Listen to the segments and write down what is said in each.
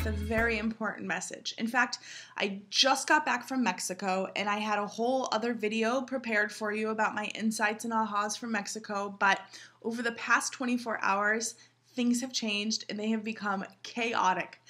with a very important message. In fact, I just got back from Mexico and I had a whole other video prepared for you about my insights and ahas from Mexico, but over the past 24 hours, things have changed and they have become chaotic.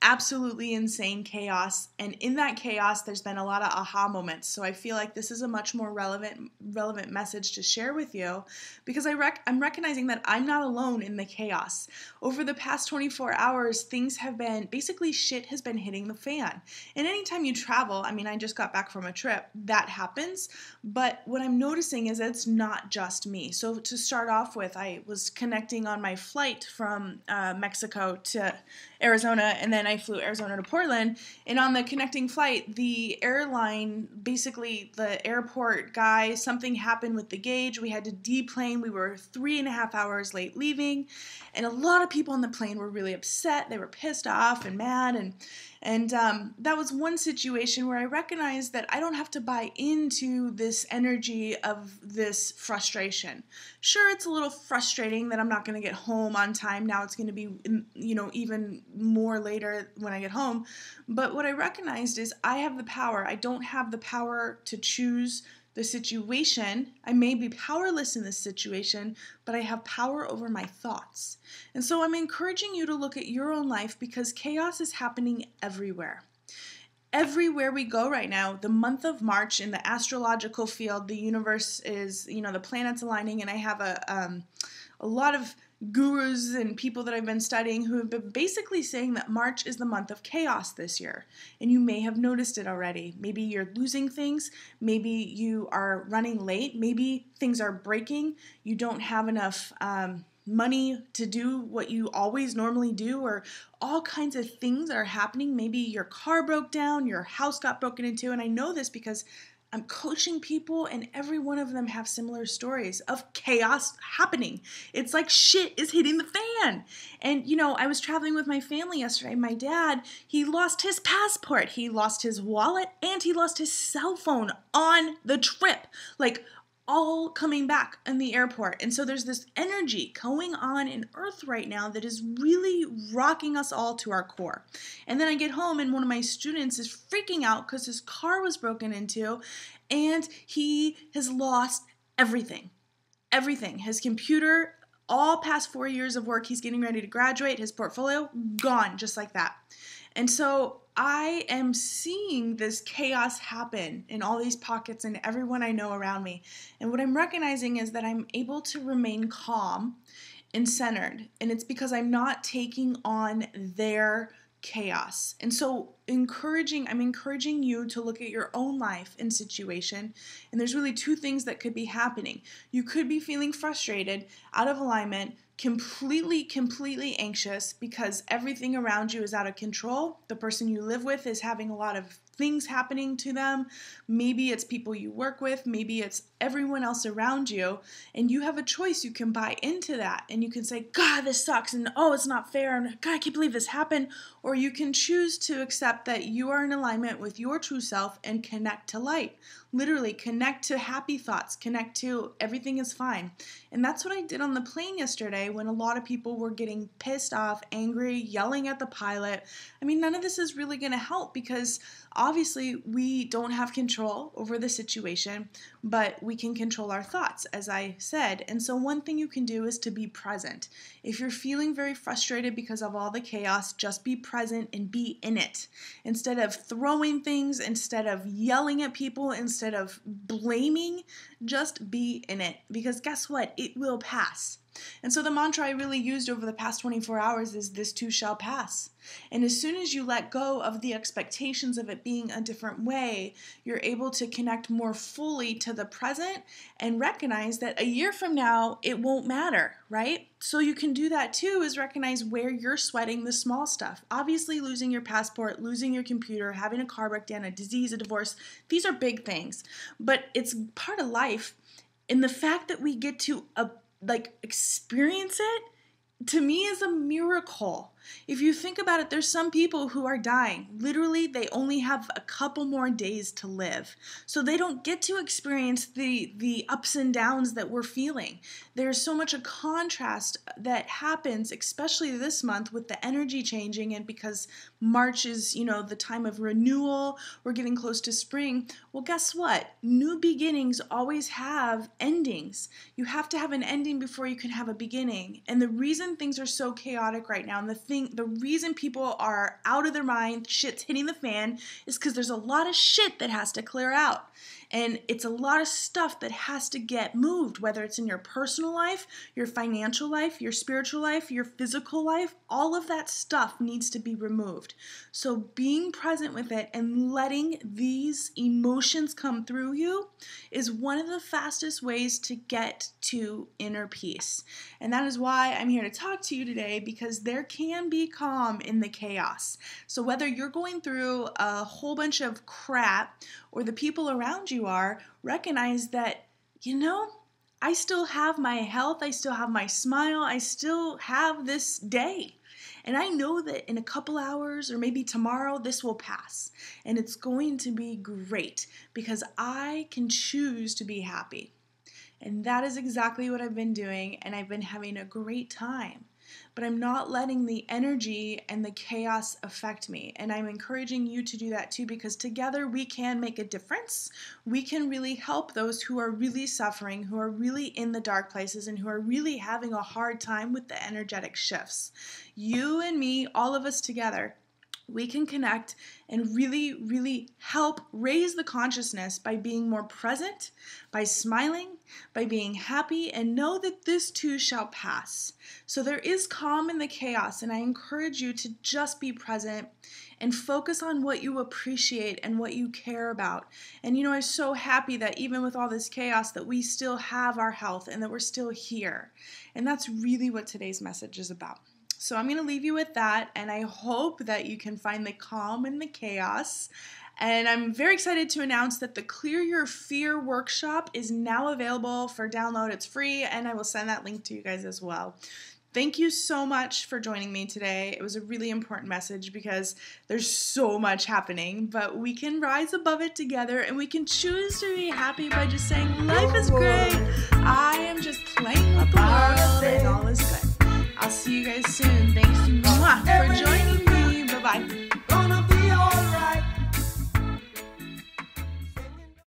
Absolutely insane chaos, and in that chaos there's been a lot of aha moments, so I feel like this is a much more relevant message to share with you because I'm recognizing that I'm not alone in the chaos. Over the past 24 hours, things have been, basically shit has been hitting the fan, and anytime you travel, I mean, I just got back from a trip, that happens, but what I'm noticing is that it's not just me. So to start off with, I was connecting on my flight from Mexico to Arizona, and then I flew Arizona to Portland, and on the connecting flight, the airline, basically the airport guy, something happened with the gauge, we had to deplane, we were 3.5 hours late leaving, and a lot of people on the plane were really upset, they were pissed off and mad, and that was one situation where I recognized that I don't have to buy into this energy of this frustration. Sure, it's a little frustrating that I'm not going to get home on time. Now it's going to be, even more later when I get home. But what I recognized is I have the power. I don't have the power to choose the situation. I may be powerless in this situation, but I have power over my thoughts. And so I'm encouraging you to look at your own life because chaos is happening everywhere. Everywhere we go right now, the month of March in the astrological field, the universe is, the planets aligning, and I have a lot of gurus and people that I've been studying who have been basically saying that March is the month of chaos this year. And you may have noticed it already. Maybe you're losing things. Maybe you are running late. Maybe things are breaking. You don't have enough money to do what you always normally do, or all kinds of things are happening. Maybe your car broke down, your house got broken into, and I know this because I'm coaching people and every one of them have similar stories of chaos happening. It's like shit is hitting the fan. And I was traveling with my family yesterday. My dad, he lost his passport, he lost his wallet, and he lost his cell phone on the trip. Like all coming back in the airport. And so there's this energy going on in Earth right now that is really rocking us all to our core. And then I get home and one of my students is freaking out because his car was broken into and he has lost everything. Everything. His computer, all past 4 years of work, he's getting ready to graduate, his portfolio, gone just like that. And so I am seeing this chaos happen in all these pockets and everyone I know around me. And what I'm recognizing is that I'm able to remain calm and centered. And it's because I'm not taking on their chaos. And so I'm encouraging you to look at your own life and situation. And there's really two things that could be happening. You could be feeling frustrated, out of alignment, completely anxious because everything around you is out of control. The person you live with is having a lot of things happening to them. Maybe it's people you work with. Maybe it's everyone else around you. And you have a choice. You can buy into that and you can say, God, this sucks. And oh, it's not fair. And God, I can't believe this happened. Or you can choose to accept that you are in alignment with your true self and connect to light. Literally connect to happy thoughts, connect to everything is fine. And that's what I did on the plane yesterday when a lot of people were getting pissed off, angry, yelling at the pilot. I mean, none of this is really going to help because obviously we don't have control over the situation, but we can control our thoughts, as I said. And so one thing you can do is to be present. If you're feeling very frustrated because of all the chaos, just be present and be in it. Instead of throwing things, instead of yelling at people, instead of blaming, just be in it. Because guess what? It will pass. And so the mantra I really used over the past 24 hours is this too shall pass. And as soon as you let go of the expectations of it being a different way, you're able to connect more fully to the present and recognize that a year from now, it won't matter, right? So you can do that too, is recognize where you're sweating the small stuff. Obviously, losing your passport, losing your computer, having a car breakdown, a disease, a divorce, these are big things, but it's part of life. And the fact that we get to experience it, to me, is a miracle. If you think about it, there's some people who are dying. Literally, they only have a couple more days to live. So they don't get to experience the ups and downs that we're feeling. There's so much a contrast that happens, especially this month with the energy changing, and because March is, the time of renewal, we're getting close to spring. Well, guess what? New beginnings always have endings. You have to have an ending before you can have a beginning. And the reason things are so chaotic right now, and the reason people are out of their mind, shit's hitting the fan, is because there's a lot of shit that has to clear out. And it's a lot of stuff that has to get moved, whether it's in your personal life, your financial life, your spiritual life, your physical life. All of that stuff needs to be removed. So being present with it and letting these emotions come through you is one of the fastest ways to get to inner peace. And that is why I'm here to talk to you today, because there can be calm in the chaos. So whether you're going through a whole bunch of crap or the people around you are, recognize that, I still have my health, I still have my smile, I still have this day. And I know that in a couple hours or maybe tomorrow, this will pass. And it's going to be great because I can choose to be happy. And that is exactly what I've been doing, and I've been having a great time. But I'm not letting the energy and the chaos affect me. And I'm encouraging you to do that too, because together we can make a difference. We can really help those who are really suffering, who are really in the dark places, and who are really having a hard time with the energetic shifts. You and me, all of us together, we can connect and really, really help raise the consciousness by being more present, by smiling, by being happy, and know that this too shall pass. So there is calm in the chaos, and I encourage you to just be present and focus on what you appreciate and what you care about. And I'm so happy that even with all this chaos that we still have our health and that we're still here. And that's really what today's message is about. So I'm going to leave you with that, and I hope that you can find the calm in the chaos. And I'm very excited to announce that the Clear Your Fear workshop is now available for download. It's free, and I will send that link to you guys as well. Thank you so much for joining me today. It was a really important message because there's so much happening, but we can rise above it together, and we can choose to be happy by just saying life is great.